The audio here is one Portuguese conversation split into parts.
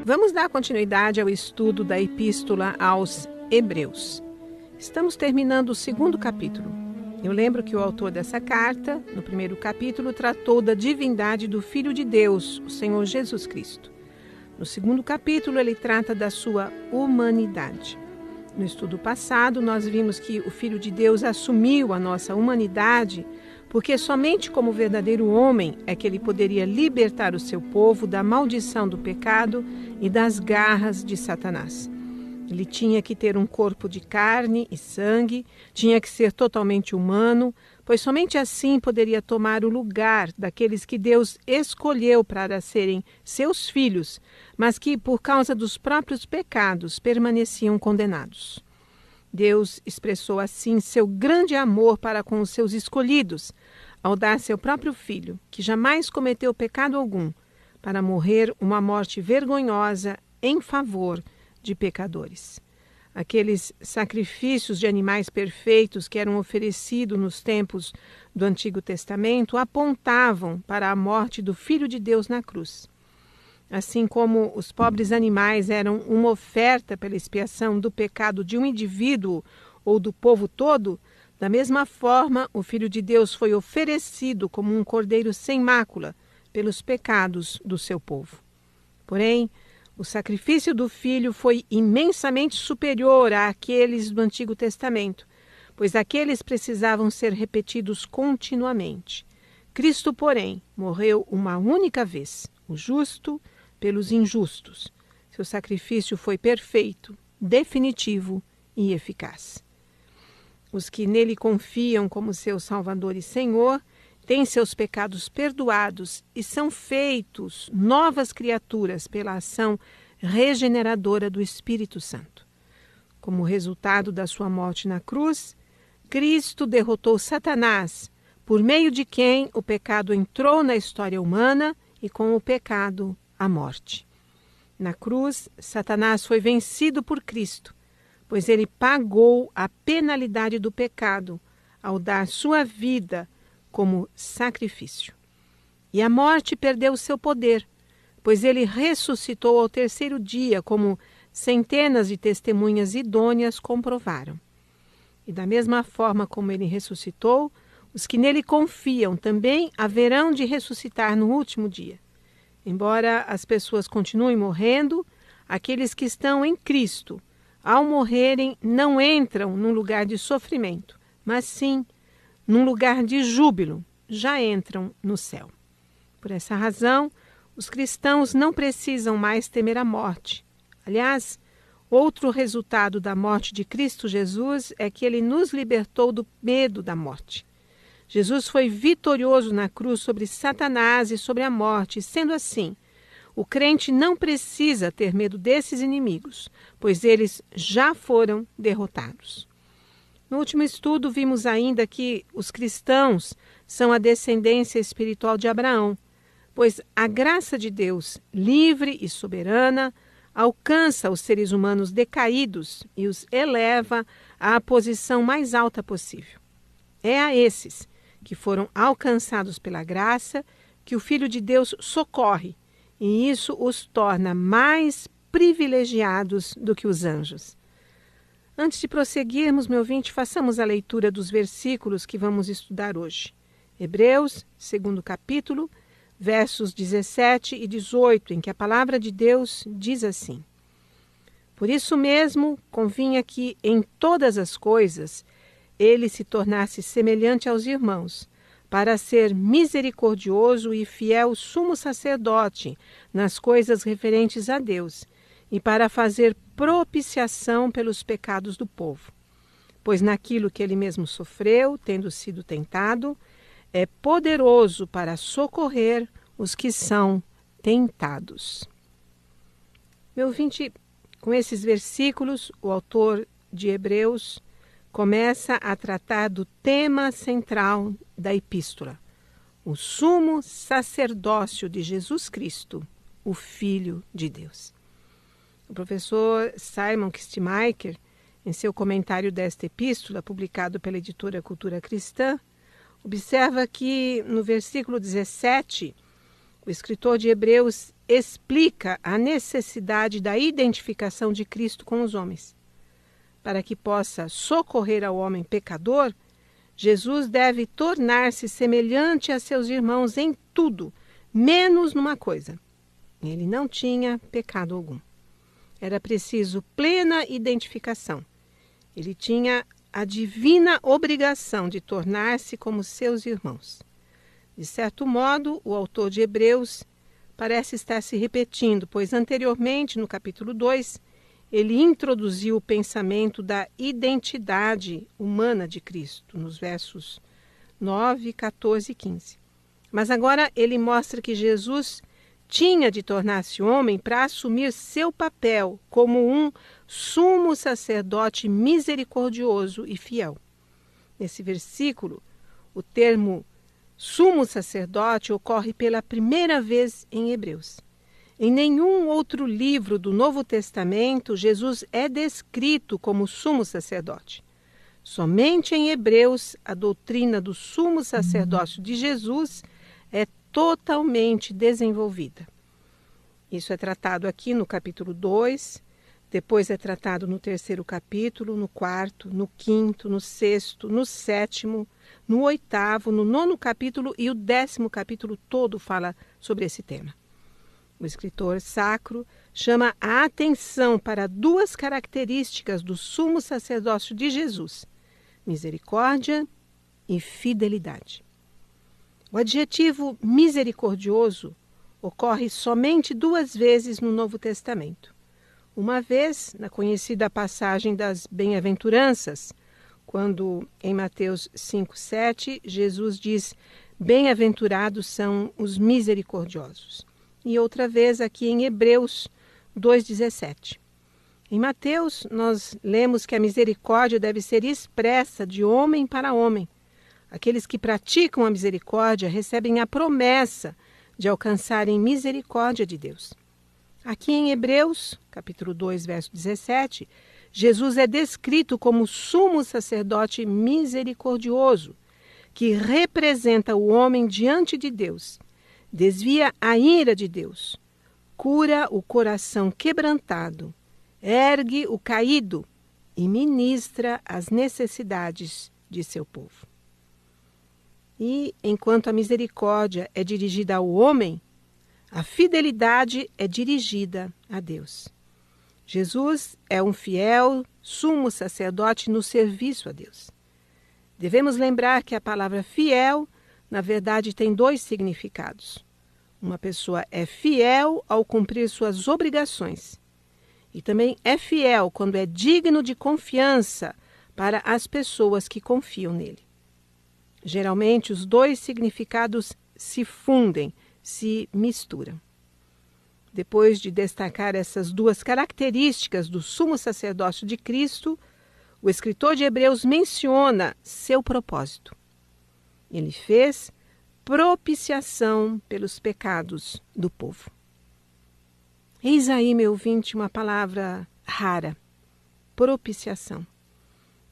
Vamos dar continuidade ao estudo da Epístola aos Hebreus. Estamos terminando o 2º capítulo. Eu lembro que o autor dessa carta, no 1º capítulo, tratou da divindade do Filho de Deus, o Senhor Jesus Cristo. No 2º capítulo, ele trata da sua humanidade. No estudo passado, nós vimos que o Filho de Deus assumiu a nossa humanidade porque somente como verdadeiro homem é que ele poderia libertar o seu povo da maldição do pecado e das garras de Satanás. Ele tinha que ter um corpo de carne e sangue, tinha que ser totalmente humano, pois somente assim poderia tomar o lugar daqueles que Deus escolheu para serem seus filhos, mas que, por causa dos próprios pecados, permaneciam condenados. Deus expressou assim seu grande amor para com os seus escolhidos, ao dar seu próprio Filho, que jamais cometeu pecado algum, para morrer uma morte vergonhosa em favor de pecadores. Aqueles sacrifícios de animais perfeitos que eram oferecidos nos tempos do Antigo Testamento apontavam para a morte do Filho de Deus na cruz. Assim como os pobres animais eram uma oferta pela expiação do pecado de um indivíduo ou do povo todo, da mesma forma o Filho de Deus foi oferecido como um cordeiro sem mácula pelos pecados do seu povo. Porém, o sacrifício do Filho foi imensamente superior àqueles do Antigo Testamento, pois aqueles precisavam ser repetidos continuamente. Cristo, porém, morreu uma única vez, o justo pelos injustos. Seu sacrifício foi perfeito, definitivo e eficaz. Os que nele confiam como seu Salvador e Senhor têm seus pecados perdoados e são feitos novas criaturas pela ação regeneradora do Espírito Santo. Como resultado da sua morte na cruz, Cristo derrotou Satanás, por meio de quem o pecado entrou na história humana e com o pecado a morte. Na cruz, Satanás foi vencido por Cristo, pois ele pagou a penalidade do pecado ao dar sua vida como sacrifício. E a morte perdeu seu poder, pois ele ressuscitou ao 3º dia, como centenas de testemunhas idôneas comprovaram. E da mesma forma como ele ressuscitou, os que nele confiam também haverão de ressuscitar no último dia. Embora as pessoas continuem morrendo, aqueles que estão em Cristo, ao morrerem, não entram num lugar de sofrimento, mas sim num lugar de júbilo, já entram no céu. Por essa razão, os cristãos não precisam mais temer a morte. Aliás, outro resultado da morte de Cristo Jesus é que ele nos libertou do medo da morte. Jesus foi vitorioso na cruz sobre Satanás e sobre a morte, sendo assim, o crente não precisa ter medo desses inimigos, pois eles já foram derrotados. No último estudo, vimos ainda que os cristãos são a descendência espiritual de Abraão, pois a graça de Deus, livre e soberana, alcança os seres humanos decaídos e os eleva à posição mais alta possível. É a esses que foram alcançados pela graça que o Filho de Deus socorre, e isso os torna mais privilegiados do que os anjos. Antes de prosseguirmos, meu ouvinte, façamos a leitura dos versículos que vamos estudar hoje. Hebreus, 2º capítulo, versos 17 e 18, em que a palavra de Deus diz assim: Por isso mesmo, convinha que, em todas as coisas, ele se tornasse semelhante aos irmãos, para ser misericordioso e fiel sumo sacerdote nas coisas referentes a Deus, e para fazer propiciação pelos pecados do povo. Pois naquilo que ele mesmo sofreu, tendo sido tentado, é poderoso para socorrer os que são tentados. Meu ouvinte, com esses versículos, o autor de Hebreus começa a tratar do tema central da epístola, o sumo sacerdócio de Jesus Cristo, o Filho de Deus. O professor Simon Kistemaker, em seu comentário desta epístola, publicado pela editora Cultura Cristã, observa que no versículo 17, O escritor de Hebreus explica a necessidade da identificação de Cristo com os homens. Para que possa socorrer ao homem pecador, Jesus deve tornar-se semelhante a seus irmãos em tudo, menos numa coisa. Ele não tinha pecado algum. Era preciso plena identificação. Ele tinha a divina obrigação de tornar-se como seus irmãos. De certo modo, o autor de Hebreus parece estar se repetindo, pois anteriormente, no capítulo 2, ele introduziu o pensamento da identidade humana de Cristo, nos versos 9, 14 e 15. Mas agora ele mostra que Jesus tinha de tornar-se homem para assumir seu papel como um sumo sacerdote misericordioso e fiel. Nesse versículo, o termo sumo sacerdote ocorre pela primeira vez em Hebreus. Em nenhum outro livro do Novo Testamento, Jesus é descrito como sumo sacerdote. Somente em Hebreus, a doutrina do sumo sacerdócio de Jesus é totalmente desenvolvida. Isso é tratado aqui no capítulo 2, depois é tratado no 3º capítulo, no 4º, no 5º, no 6º, no 7º, no 8º, no 9º capítulo e o 10º capítulo todo fala sobre esse tema. O escritor sacro chama a atenção para duas características do sumo sacerdócio de Jesus: misericórdia e fidelidade. O adjetivo misericordioso ocorre somente 2 vezes no Novo Testamento. Uma vez, na conhecida passagem das bem-aventuranças, quando em Mateus 5:7, Jesus diz: bem-aventurados são os misericordiosos. E outra vez aqui em Hebreus 2:17. Em Mateus, nós lemos que a misericórdia deve ser expressa de homem para homem. Aqueles que praticam a misericórdia recebem a promessa de alcançarem misericórdia de Deus. Aqui em Hebreus, capítulo 2, verso 17, Jesus é descrito como sumo sacerdote misericordioso, que representa o homem diante de Deus, desvia a ira de Deus, cura o coração quebrantado, ergue o caído e ministra as necessidades de seu povo. E, enquanto a misericórdia é dirigida ao homem, a fidelidade é dirigida a Deus. Jesus é um fiel sumo sacerdote no serviço a Deus. Devemos lembrar que a palavra fiel, na verdade, tem 2 significados. Uma pessoa é fiel ao cumprir suas obrigações. E também é fiel quando é digno de confiança para as pessoas que confiam nele. Geralmente, os 2 significados se fundem, se misturam. Depois de destacar essas 2 características do sumo sacerdócio de Cristo, o escritor de Hebreus menciona seu propósito. Ele fez propiciação pelos pecados do povo. Eis aí, meu ouvinte, uma palavra rara: propiciação.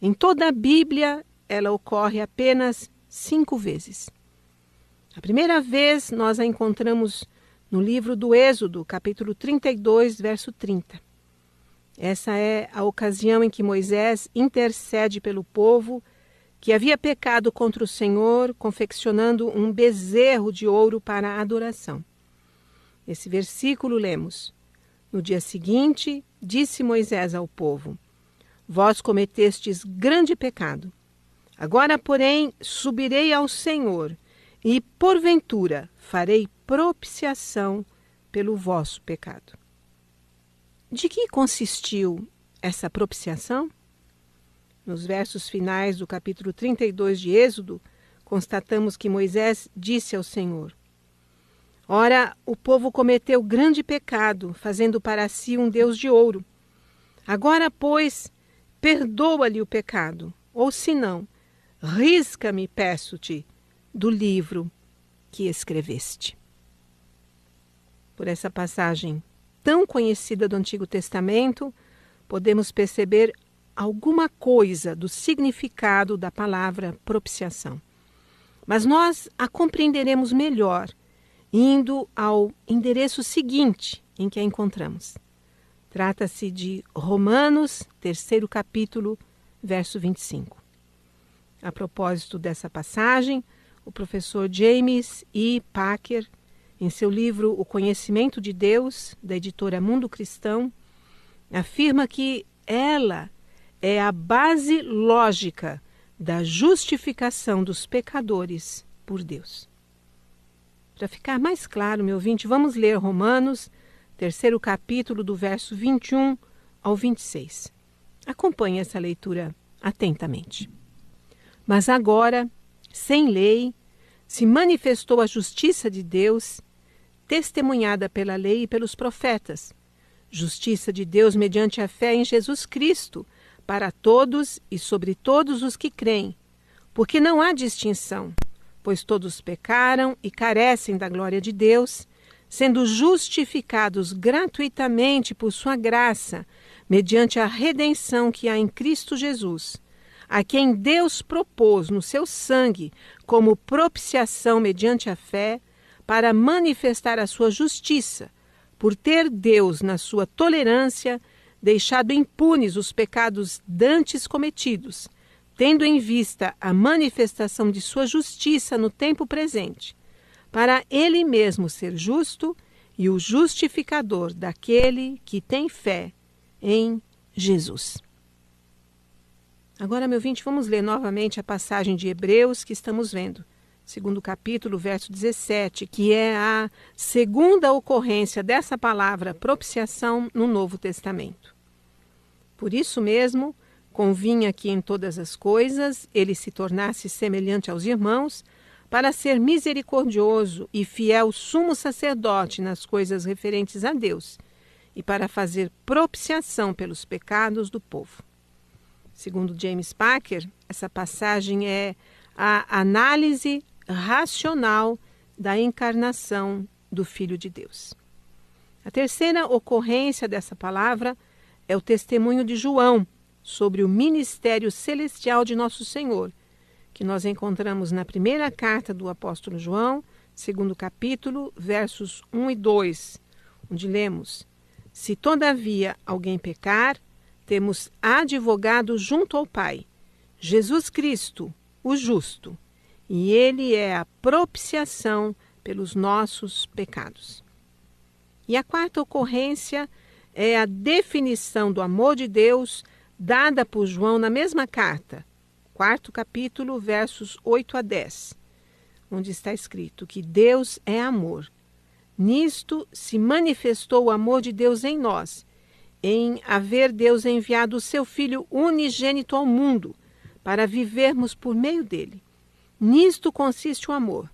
Em toda a Bíblia, ela ocorre apenas 5 vezes. A primeira vez nós a encontramos no livro do Êxodo, capítulo 32, verso 30. Essa é a ocasião em que Moisés intercede pelo povo que havia pecado contra o Senhor, confeccionando um bezerro de ouro para a adoração. Nesse versículo lemos: no dia seguinte, disse Moisés ao povo: vós cometestes grande pecado. Agora, porém, subirei ao Senhor e, porventura, farei propiciação pelo vosso pecado. De que consistiu essa propiciação? Nos versos finais do capítulo 32 de Êxodo, constatamos que Moisés disse ao Senhor: ora, o povo cometeu grande pecado, fazendo para si um Deus de ouro. Agora, pois, perdoa-lhe o pecado, ou se não, risca-me, peço-te, do livro que escreveste. Por essa passagem tão conhecida do Antigo Testamento, podemos perceber alguma coisa do significado da palavra propiciação. Mas nós a compreenderemos melhor indo ao endereço seguinte em que a encontramos. Trata-se de Romanos, 3º capítulo, verso 25. A propósito dessa passagem, o professor James E. Packer, em seu livro O Conhecimento de Deus, da editora Mundo Cristão, afirma que ela é a base lógica da justificação dos pecadores por Deus. Para ficar mais claro, meu ouvinte, vamos ler Romanos, 3º capítulo, do verso 21 ao 26. Acompanhe essa leitura atentamente. Mas agora, sem lei, se manifestou a justiça de Deus, testemunhada pela lei e pelos profetas. Justiça de Deus mediante a fé em Jesus Cristo, para todos e sobre todos os que creem, porque não há distinção, pois todos pecaram e carecem da glória de Deus, sendo justificados gratuitamente por sua graça, mediante a redenção que há em Cristo Jesus, a quem Deus propôs no seu sangue como propiciação mediante a fé, para manifestar a sua justiça, por ter Deus, na sua tolerância, deixado impunes os pecados dantes cometidos, tendo em vista a manifestação de sua justiça no tempo presente, para ele mesmo ser justo e o justificador daquele que tem fé em Jesus. Agora, meu ouvinte, vamos ler novamente a passagem de Hebreus que estamos vendo, 2º capítulo, verso 17, que é a segunda ocorrência dessa palavra propiciação no Novo Testamento. Por isso mesmo, convinha que em todas as coisas ele se tornasse semelhante aos irmãos, para ser misericordioso e fiel sumo sacerdote nas coisas referentes a Deus, e para fazer propiciação pelos pecados do povo. Segundo James Packer, essa passagem é a análise racional da encarnação do Filho de Deus. A terceira ocorrência dessa palavra é o testemunho de João sobre o ministério celestial de Nosso Senhor, que nós encontramos na primeira carta do apóstolo João, 2º capítulo, versos 1 e 2, onde lemos: Se todavia alguém pecar, temos advogado junto ao Pai, Jesus Cristo, o justo, e ele é a propiciação pelos nossos pecados. E a quarta ocorrência é a definição do amor de Deus dada por João na mesma carta, 4º capítulo, versos 8 a 10, onde está escrito que Deus é amor. Nisto se manifestou o amor de Deus em nós, em haver Deus enviado o seu Filho unigênito ao mundo, para vivermos por meio dele. Nisto consiste o amor,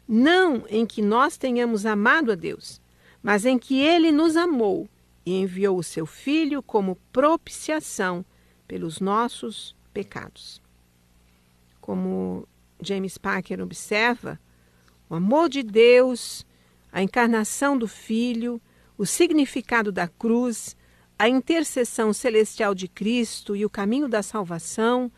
não em que nós tenhamos amado a Deus, mas em que ele nos amou e enviou o seu Filho como propiciação pelos nossos pecados. Como James Packer observa, o amor de Deus, a encarnação do Filho, o significado da cruz, a intercessão celestial de Cristo e o caminho da salvação,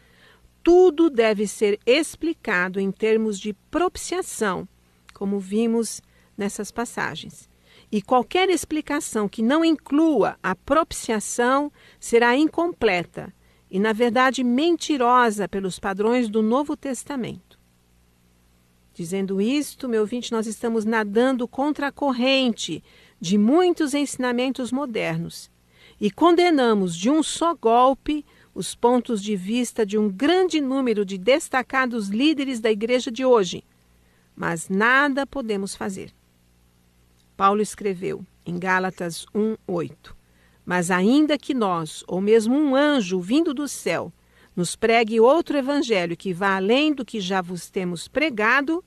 tudo deve ser explicado em termos de propiciação, como vimos nessas passagens. E qualquer explicação que não inclua a propiciação será incompleta e, na verdade, mentirosa pelos padrões do Novo Testamento. Dizendo isto, meu ouvinte, nós estamos nadando contra a corrente de muitos ensinamentos modernos e condenamos de um só golpe os pontos de vista de um grande número de destacados líderes da igreja de hoje, mas nada podemos fazer. Paulo escreveu em Gálatas 1:8, mas ainda que nós, ou mesmo um anjo vindo do céu, nos pregue outro evangelho que vá além do que já vos temos pregado,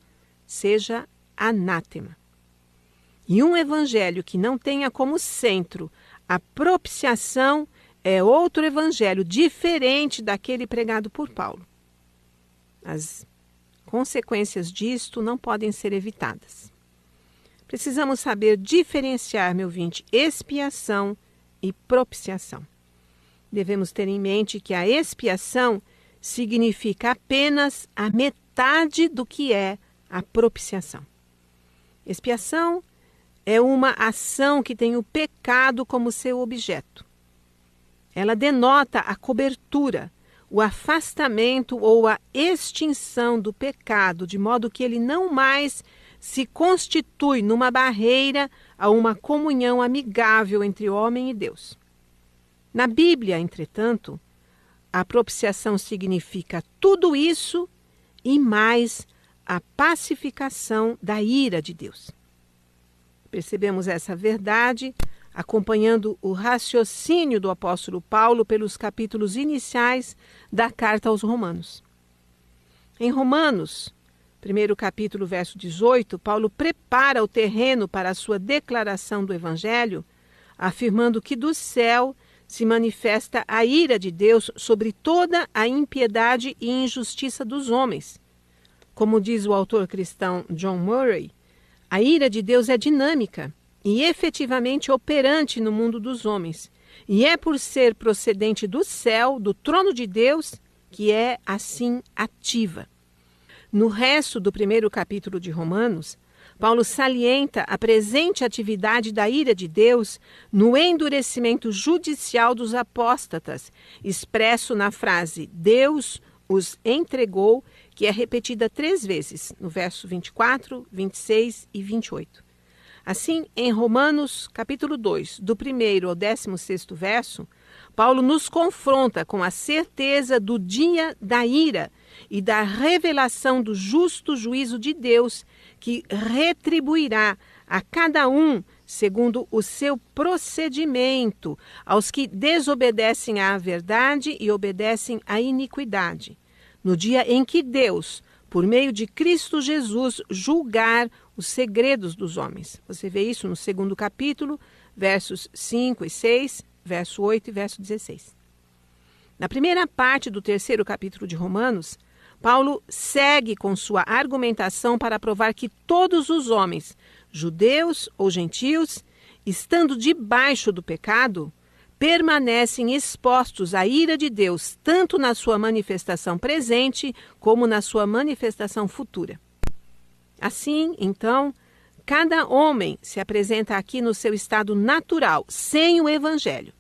seja anátema. E um evangelho que não tenha como centro a propiciação é outro evangelho diferente daquele pregado por Paulo. As consequências disto não podem ser evitadas. Precisamos saber diferenciar, meu ouvinte, expiação e propiciação. Devemos ter em mente que a expiação significa apenas a metade do que é a propiciação. Expiação é uma ação que tem o pecado como seu objeto. Ela denota a cobertura, o afastamento ou a extinção do pecado, de modo que ele não mais se constitui numa barreira a uma comunhão amigável entre homem e Deus. Na Bíblia, entretanto, a propiciação significa tudo isso e mais a pacificação da ira de Deus. Percebemos essa verdade acompanhando o raciocínio do apóstolo Paulo pelos capítulos iniciais da carta aos Romanos. Em Romanos, primeiro capítulo, verso 18, Paulo prepara o terreno para a sua declaração do Evangelho, afirmando que do céu se manifesta a ira de Deus sobre toda a impiedade e injustiça dos homens. Como diz o autor cristão John Murray, a ira de Deus é dinâmica e efetivamente operante no mundo dos homens, e é por ser procedente do céu, do trono de Deus, que é assim ativa. No resto do primeiro capítulo de Romanos, Paulo salienta a presente atividade da ira de Deus no endurecimento judicial dos apóstatas, expresso na frase Deus os entregou, que é repetida 3 vezes, no verso 24, 26 e 28. Assim, em Romanos, capítulo 2, do 1º ao 16º verso, Paulo nos confronta com a certeza do dia da ira e da revelação do justo juízo de Deus, que retribuirá a cada um segundo o seu procedimento, aos que desobedecem à verdade e obedecem à iniquidade, no dia em que Deus, por meio de Cristo Jesus, julgar os segredos dos homens. Você vê isso no 2º capítulo, versos 5 e 6, verso 8 e verso 16. Na primeira parte do 3º capítulo de Romanos, Paulo segue com sua argumentação para provar que todos os homens, judeus ou gentios, estando debaixo do pecado, permanecem expostos à ira de Deus, tanto na sua manifestação presente como na sua manifestação futura. Assim, então, cada homem se apresenta aqui no seu estado natural, sem o Evangelho.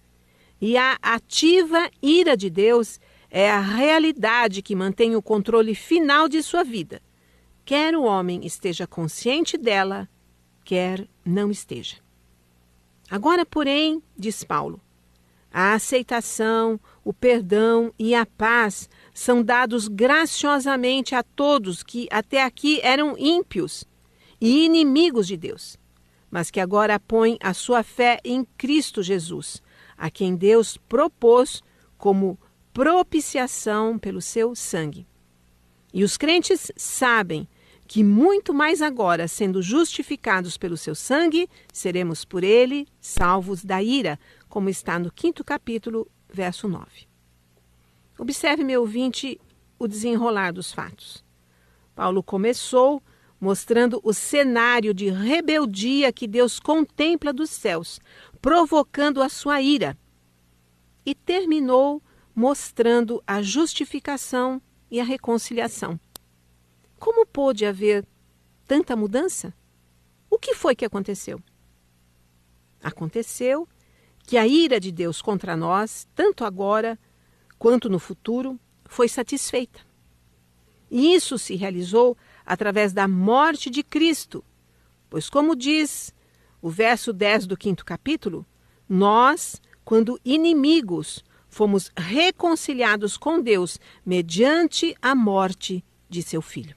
E a ativa ira de Deus é a realidade que mantém o controle final de sua vida, quer o homem esteja consciente dela, quer não esteja. Agora, porém, diz Paulo, a aceitação, o perdão e a paz são dados graciosamente a todos que até aqui eram ímpios e inimigos de Deus, mas que agora põem a sua fé em Cristo Jesus, a quem Deus propôs como propiciação pelo seu sangue. E os crentes sabem que muito mais agora, sendo justificados pelo seu sangue, seremos por ele salvos da ira, como está no 5º capítulo, verso 9. Observe, meu ouvinte, o desenrolar dos fatos. Paulo começou mostrando o cenário de rebeldia que Deus contempla dos céus, provocando a sua ira, e terminou mostrando a justificação e a reconciliação. Como pôde haver tanta mudança? O que foi que aconteceu? Aconteceu que a ira de Deus contra nós, tanto agora quanto no futuro, foi satisfeita. E isso se realizou através da morte de Cristo, pois, como diz o verso 10 do 5º capítulo, nós, quando inimigos, fomos reconciliados com Deus mediante a morte de seu Filho.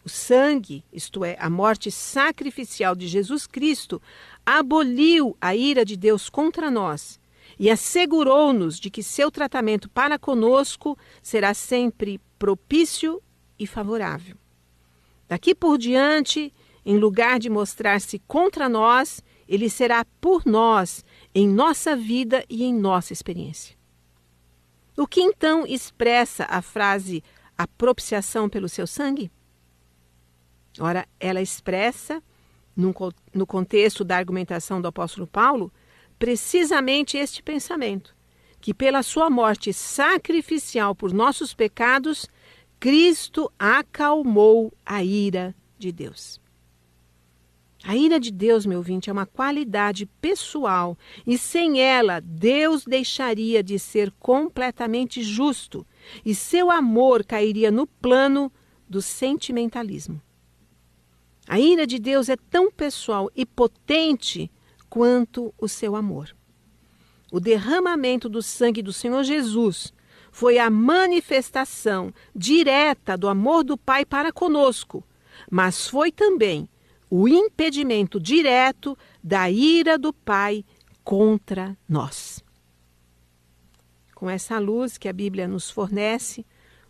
O sangue, isto é, a morte sacrificial de Jesus Cristo, aboliu a ira de Deus contra nós e assegurou-nos de que seu tratamento para conosco será sempre propício e favorável. Daqui por diante, em lugar de mostrar-se contra nós, ele será por nós, em nossa vida e em nossa experiência. O que então expressa a frase a propiciação pelo seu sangue? Ora, ela expressa, no contexto da argumentação do apóstolo Paulo, precisamente este pensamento, que pela sua morte sacrificial por nossos pecados, Cristo acalmou a ira de Deus. A ira de Deus, meu ouvinte, é uma qualidade pessoal e sem ela, Deus deixaria de ser completamente justo e seu amor cairia no plano do sentimentalismo. A ira de Deus é tão pessoal e potente quanto o seu amor. O derramamento do sangue do Senhor Jesus foi a manifestação direta do amor do Pai para conosco, mas foi também o impedimento direto da ira do Pai contra nós. Com essa luz que a Bíblia nos fornece,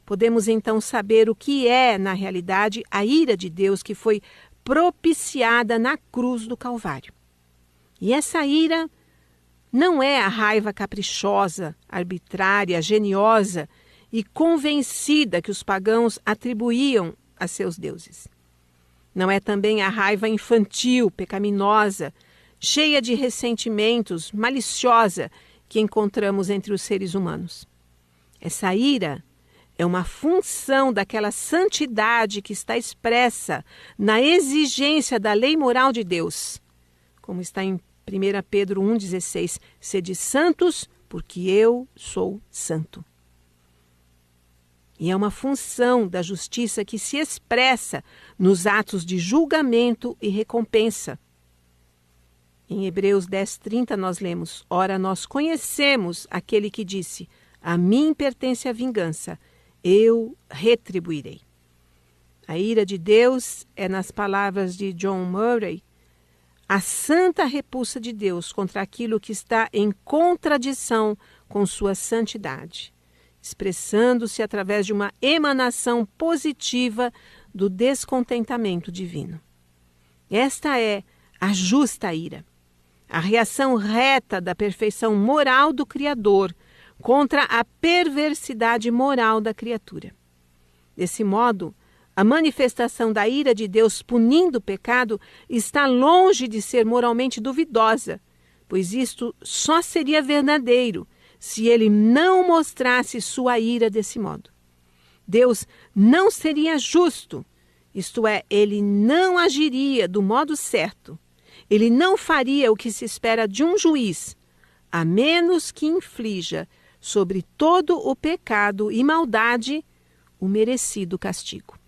podemos então saber o que é, na realidade, a ira de Deus que foi propiciada na cruz do Calvário. E essa ira não é a raiva caprichosa, arbitrária, geniosa e convencida que os pagãos atribuíam a seus deuses. Não é também a raiva infantil, pecaminosa, cheia de ressentimentos, maliciosa, que encontramos entre os seres humanos. Essa ira é uma função daquela santidade que está expressa na exigência da lei moral de Deus, como está em 1 Pedro 1,16, sede santos, porque eu sou santo. E é uma função da justiça que se expressa nos atos de julgamento e recompensa. Em Hebreus 10:30 nós lemos, ora nós conhecemos aquele que disse, a mim pertence a vingança, eu retribuirei. A ira de Deus é, nas palavras de John Murray, a santa repulsa de Deus contra aquilo que está em contradição com sua santidade, expressando-se através de uma emanação positiva do descontentamento divino. Esta é a justa ira, a reação reta da perfeição moral do Criador contra a perversidade moral da criatura. Desse modo, a manifestação da ira de Deus punindo o pecado está longe de ser moralmente duvidosa, pois isto só seria verdadeiro se ele não mostrasse sua ira desse modo. Deus não seria justo, isto é, ele não agiria do modo certo. Ele não faria o que se espera de um juiz, a menos que inflija sobre todo o pecado e maldade o merecido castigo.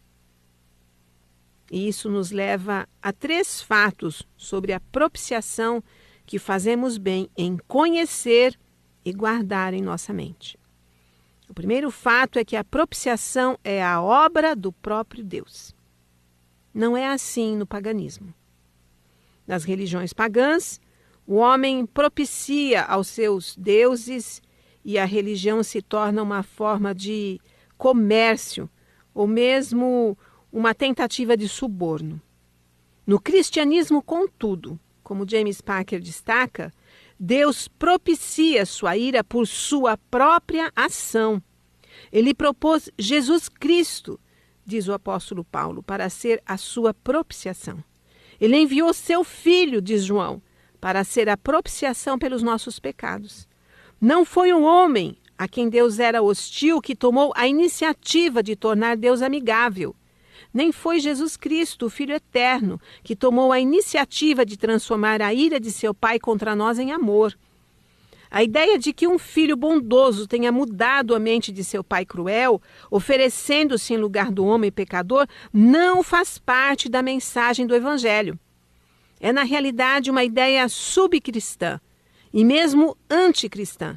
E isso nos leva a 3 fatos sobre a propiciação que fazemos bem em conhecer e guardar em nossa mente. O primeiro fato é que a propiciação é a obra do próprio Deus. Não é assim no paganismo. Nas religiões pagãs, o homem propicia aos seus deuses e a religião se torna uma forma de comércio ou mesmo uma tentativa de suborno. No cristianismo, contudo, como James Packer destaca, Deus propicia sua ira por sua própria ação. Ele propôs Jesus Cristo, diz o apóstolo Paulo, para ser a sua propiciação. Ele enviou seu Filho, diz João, para ser a propiciação pelos nossos pecados. Não foi um homem a quem Deus era hostil que tomou a iniciativa de tornar Deus amigável. Nem foi Jesus Cristo, o Filho eterno, que tomou a iniciativa de transformar a ira de seu Pai contra nós em amor. A ideia de que um filho bondoso tenha mudado a mente de seu pai cruel, oferecendo-se em lugar do homem pecador, não faz parte da mensagem do Evangelho. É, na realidade, uma ideia subcristã e mesmo anticristã,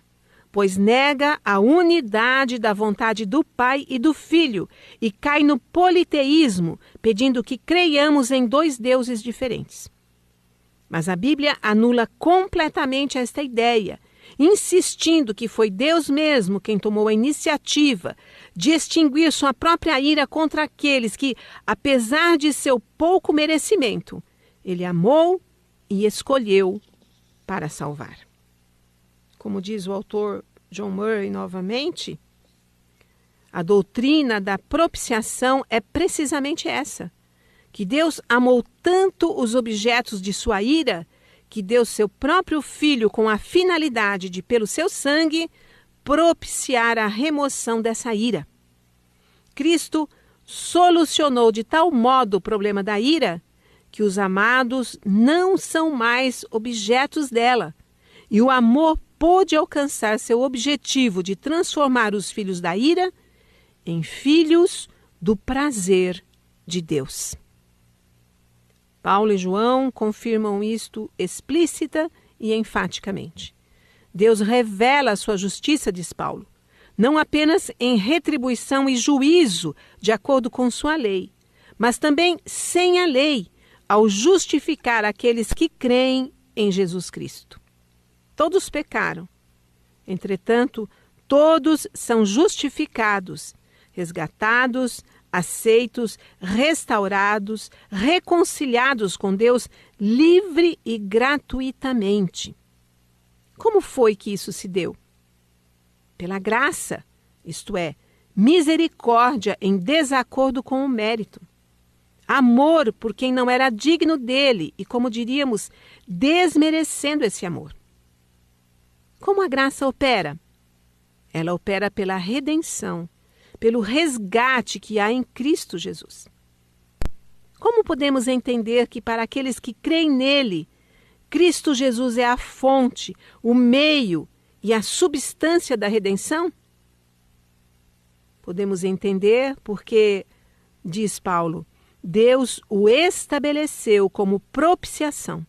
pois nega a unidade da vontade do Pai e do Filho e cai no politeísmo, pedindo que creiamos em 2 deuses diferentes. Mas a Bíblia anula completamente esta ideia, insistindo que foi Deus mesmo quem tomou a iniciativa de extinguir sua própria ira contra aqueles que, apesar de seu pouco merecimento, ele amou e escolheu para salvar. Como diz o autor John Murray novamente, a doutrina da propiciação é precisamente essa, que Deus amou tanto os objetos de sua ira que deu seu próprio Filho com a finalidade de, pelo seu sangue, propiciar a remoção dessa ira. Cristo solucionou de tal modo o problema da ira que os amados não são mais objetos dela, e o amor pôde alcançar seu objetivo de transformar os filhos da ira em filhos do prazer de Deus. Paulo e João confirmam isto explícita e enfaticamente. Deus revela a sua justiça, diz Paulo, não apenas em retribuição e juízo de acordo com sua lei, mas também sem a lei, ao justificar aqueles que creem em Jesus Cristo. Todos pecaram. Entretanto, todos são justificados, resgatados, aceitos, restaurados, reconciliados com Deus livre e gratuitamente. Como foi que isso se deu? Pela graça, isto é, misericórdia em desacordo com o mérito. Amor por quem não era digno dele e, como diríamos, desmerecendo esse amor. Como a graça opera? Ela opera pela redenção, pelo resgate que há em Cristo Jesus. Como podemos entender que para aqueles que creem nele, Cristo Jesus é a fonte, o meio e a substância da redenção? Podemos entender porque, diz Paulo, Deus o estabeleceu como propiciação.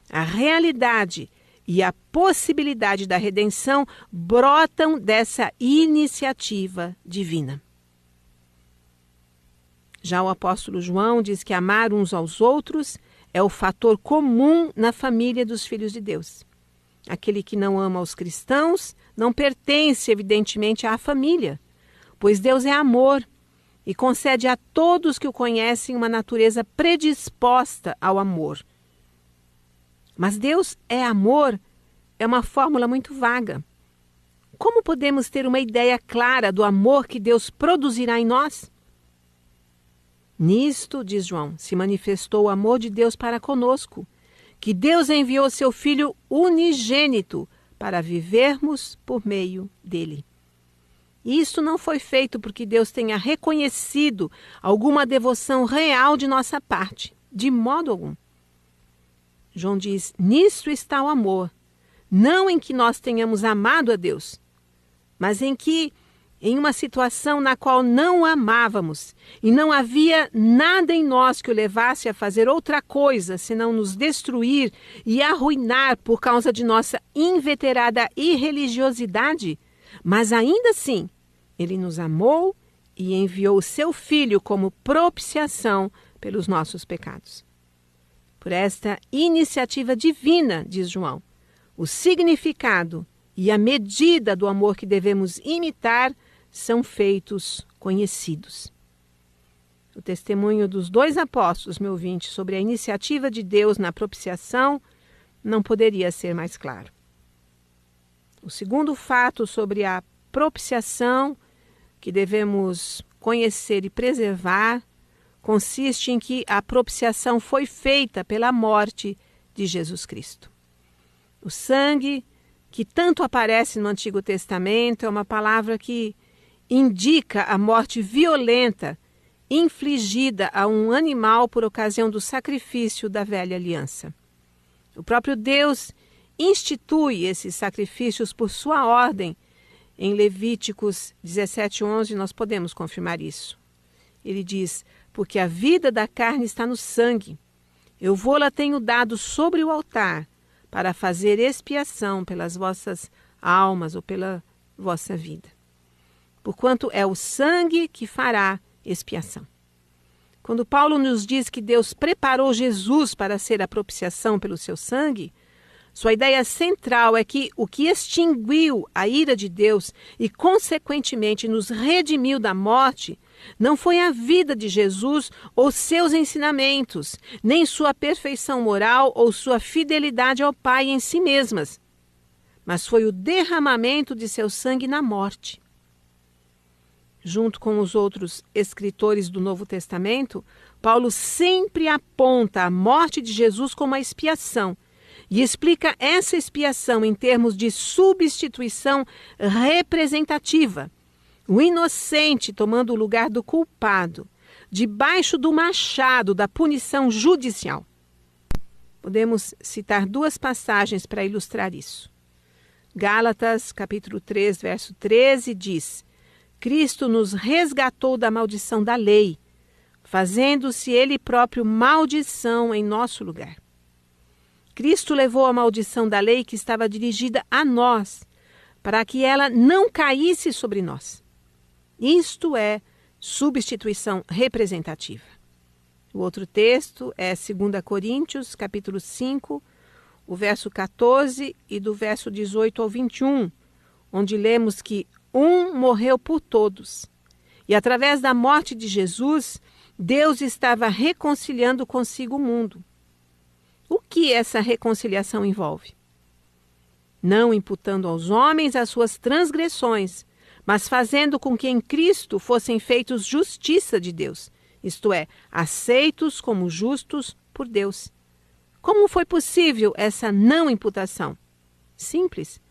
A realidade e a possibilidade da redenção brotam dessa iniciativa divina. Já o apóstolo João diz que amar uns aos outros é o fator comum na família dos filhos de Deus. Aquele que não ama os cristãos não pertence, evidentemente, à família, pois Deus é amor e concede a todos que o conhecem uma natureza predisposta ao amor. Mas Deus é amor é uma fórmula muito vaga. Como podemos ter uma ideia clara do amor que Deus produzirá em nós? Nisto, diz João, se manifestou o amor de Deus para conosco, que Deus enviou seu Filho unigênito para vivermos por meio dele. E isso não foi feito porque Deus tenha reconhecido alguma devoção real de nossa parte, de modo algum. João diz, nisto está o amor, não em que nós tenhamos amado a Deus, mas em que, em uma situação na qual não o amávamos e não havia nada em nós que o levasse a fazer outra coisa senão nos destruir e arruinar por causa de nossa inveterada irreligiosidade, mas ainda assim, ele nos amou e enviou o seu Filho como propiciação pelos nossos pecados. Por esta iniciativa divina, diz João, o significado e a medida do amor que devemos imitar são feitos conhecidos. O testemunho dos dois apóstolos, meu ouvinte, sobre a iniciativa de Deus na propiciação não poderia ser mais claro. O segundo fato sobre a propiciação que devemos conhecer e preservar consiste em que a propiciação foi feita pela morte de Jesus Cristo. O sangue, que tanto aparece no Antigo Testamento, é uma palavra que indica a morte violenta infligida a um animal por ocasião do sacrifício da velha aliança. O próprio Deus institui esses sacrifícios por sua ordem. Em Levíticos 17:11 nós podemos confirmar isso. Ele diz, porque a vida da carne está no sangue. Eu vou-la tenho dado sobre o altar para fazer expiação pelas vossas almas ou pela vossa vida. Porquanto é o sangue que fará expiação. Quando Paulo nos diz que Deus preparou Jesus para ser a propiciação pelo seu sangue, sua ideia central é que o que extinguiu a ira de Deus e, consequentemente, nos redimiu da morte, não foi a vida de Jesus ou seus ensinamentos, nem sua perfeição moral ou sua fidelidade ao Pai em si mesmas, mas foi o derramamento de seu sangue na morte. Junto com os outros escritores do Novo Testamento, Paulo sempre aponta a morte de Jesus como a expiação e explica essa expiação em termos de substituição representativa, o inocente tomando o lugar do culpado, debaixo do machado da punição judicial. Podemos citar 2 passagens para ilustrar isso. Gálatas, capítulo 3, verso 13, diz: Cristo nos resgatou da maldição da lei, fazendo-se Ele próprio maldição em nosso lugar. Cristo levou a maldição da lei que estava dirigida a nós, para que ela não caísse sobre nós. Isto é substituição representativa. O outro texto é 2 Coríntios, capítulo 5, o verso 14 e do verso 18 ao 21, onde lemos que um morreu por todos. E através da morte de Jesus, Deus estava reconciliando consigo o mundo. O que essa reconciliação envolve? Não imputando aos homens as suas transgressões, mas fazendo com que em Cristo fossem feitos justiça de Deus, isto é, aceitos como justos por Deus. Como foi possível essa não imputação? Simples.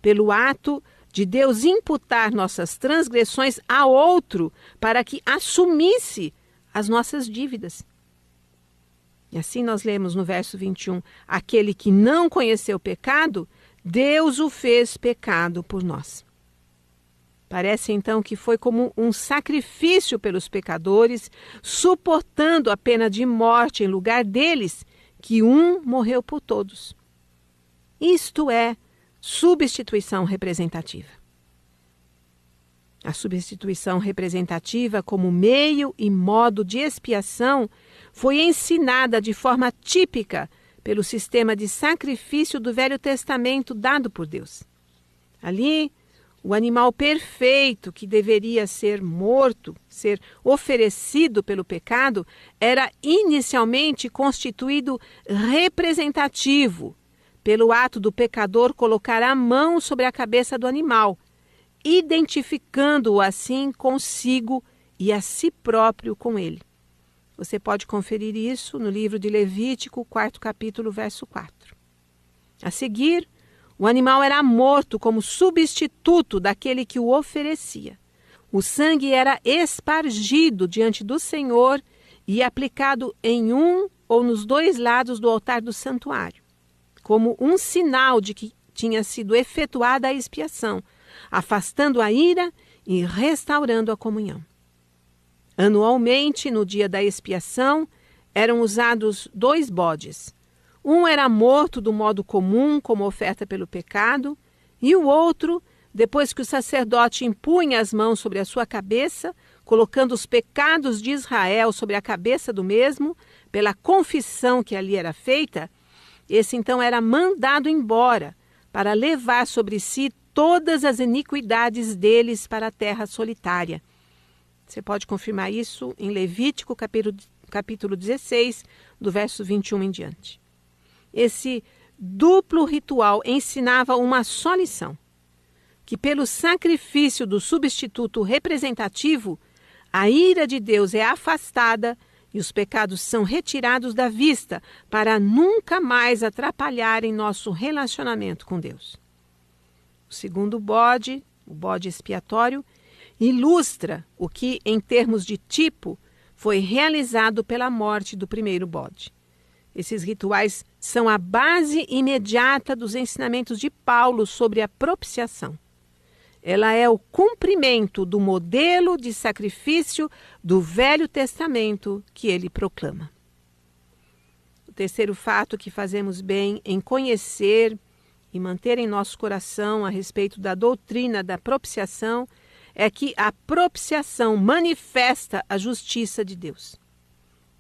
Pelo ato de Deus imputar nossas transgressões a outro para que assumisse as nossas dívidas. E assim nós lemos no verso 21, aquele que não conheceu o pecado, Deus o fez pecado por nós. Parece então que foi como um sacrifício pelos pecadores, suportando a pena de morte em lugar deles, que um morreu por todos. Isto é substituição representativa. A substituição representativa como meio e modo de expiação foi ensinada de forma típica pelo sistema de sacrifício do Velho Testamento dado por Deus. Ali, o animal perfeito que deveria ser morto, ser oferecido pelo pecado, era inicialmente constituído representativo, pelo ato do pecador colocar a mão sobre a cabeça do animal, identificando-o assim consigo e a si próprio com ele. Você pode conferir isso no livro de Levítico, 4º capítulo, verso 4. A seguir, o animal era morto como substituto daquele que o oferecia. O sangue era espargido diante do Senhor e aplicado em um ou nos 2 lados do altar do santuário, como um sinal de que tinha sido efetuada a expiação, afastando a ira e restaurando a comunhão. Anualmente, no dia da expiação, eram usados 2 bodes. Um era morto do modo comum, como oferta pelo pecado, e o outro, depois que o sacerdote impunha as mãos sobre a sua cabeça, colocando os pecados de Israel sobre a cabeça do mesmo, pela confissão que ali era feita, esse então era mandado embora para levar sobre si todas as iniquidades deles para a terra solitária. Você pode confirmar isso em Levítico, capítulo 16, do verso 21 em diante. Esse duplo ritual ensinava uma só lição, que pelo sacrifício do substituto representativo, a ira de Deus é afastada e os pecados são retirados da vista para nunca mais atrapalharem nosso relacionamento com Deus. O segundo bode, o bode expiatório, ilustra o que, em termos de tipo, foi realizado pela morte do primeiro bode. Esses rituais são a base imediata dos ensinamentos de Paulo sobre a propiciação. Ela é o cumprimento do modelo de sacrifício do Velho Testamento que ele proclama. O terceiro fato que fazemos bem em conhecer e manter em nosso coração a respeito da doutrina da propiciação é que a propiciação manifesta a justiça de Deus.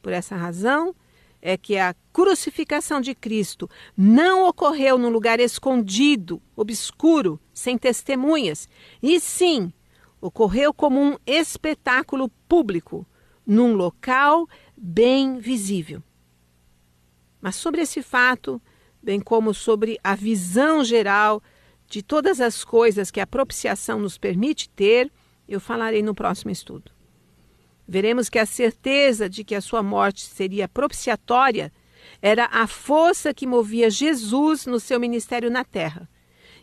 Por essa razão, é que a crucificação de Cristo não ocorreu num lugar escondido, obscuro, sem testemunhas, e sim, ocorreu como um espetáculo público, num local bem visível. Mas sobre esse fato, bem como sobre a visão geral de todas as coisas que a propiciação nos permite ter, eu falarei no próximo estudo. Veremos que a certeza de que a sua morte seria propiciatória era a força que movia Jesus no seu ministério na terra.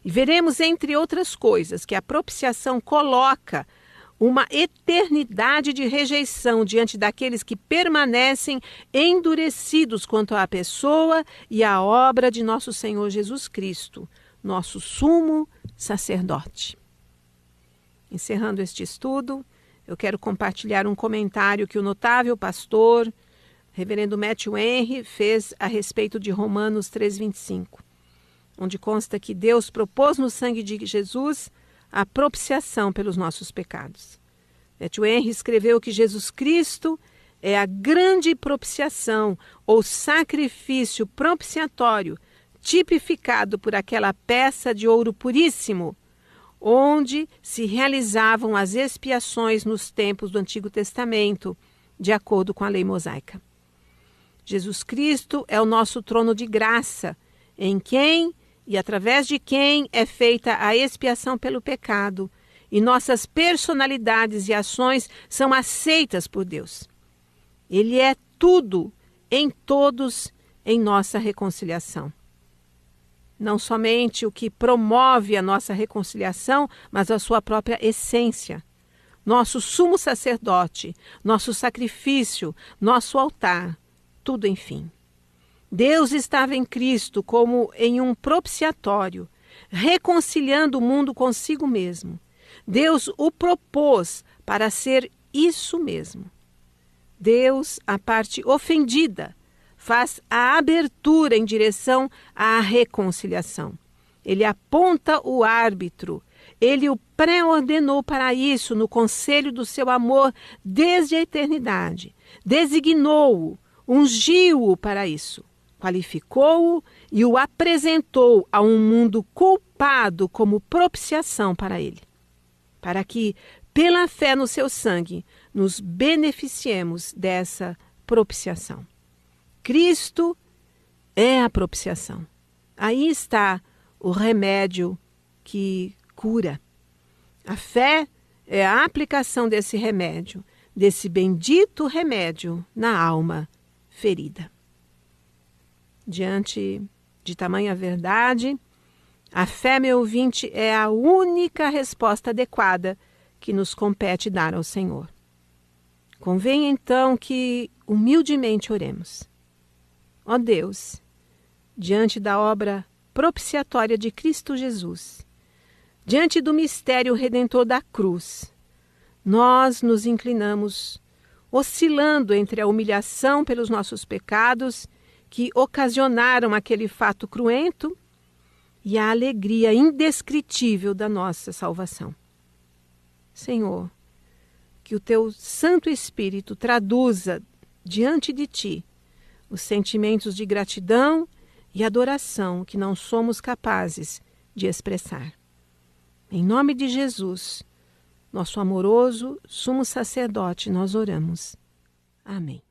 E veremos, entre outras coisas, que a propiciação coloca uma eternidade de rejeição diante daqueles que permanecem endurecidos quanto à pessoa e à obra de nosso Senhor Jesus Cristo, nosso sumo sacerdote. Encerrando este estudo, eu quero compartilhar um comentário que o notável pastor, reverendo Matthew Henry, fez a respeito de Romanos 3,25, onde consta que Deus propôs no sangue de Jesus a propiciação pelos nossos pecados. Matthew Henry escreveu que Jesus Cristo é a grande propiciação ou sacrifício propiciatório tipificado por aquela peça de ouro puríssimo, onde se realizavam as expiações nos tempos do Antigo Testamento, de acordo com a lei mosaica. Jesus Cristo é o nosso trono de graça, em quem e através de quem é feita a expiação pelo pecado, e nossas personalidades e ações são aceitas por Deus. Ele é tudo em todos em nossa reconciliação. Não somente o que promove a nossa reconciliação, mas a sua própria essência. Nosso sumo sacerdote, nosso sacrifício, nosso altar, tudo enfim. Deus estava em Cristo como em um propiciatório, reconciliando o mundo consigo mesmo. Deus o propôs para ser isso mesmo. Deus, a parte ofendida, faz a abertura em direção à reconciliação. Ele aponta o árbitro. Ele o pré-ordenou para isso no conselho do seu amor desde a eternidade. Designou-o, ungiu-o para isso. Qualificou-o e o apresentou a um mundo culpado como propiciação para ele, para que, pela fé no seu sangue, nos beneficiemos dessa propiciação. Cristo é a propiciação. Aí está o remédio que cura. A fé é a aplicação desse remédio, desse bendito remédio na alma ferida. Diante de tamanha verdade, a fé, meu ouvinte, é a única resposta adequada que nos compete dar ao Senhor. Convém então que humildemente oremos. Ó Deus, diante da obra propiciatória de Cristo Jesus, diante do mistério redentor da cruz, nós nos inclinamos, oscilando entre a humilhação pelos nossos pecados que ocasionaram aquele fato cruento e a alegria indescritível da nossa salvação. Senhor, que o teu Santo Espírito traduza diante de ti os sentimentos de gratidão e adoração que não somos capazes de expressar. Em nome de Jesus, nosso amoroso sumo sacerdote, nós oramos. Amém.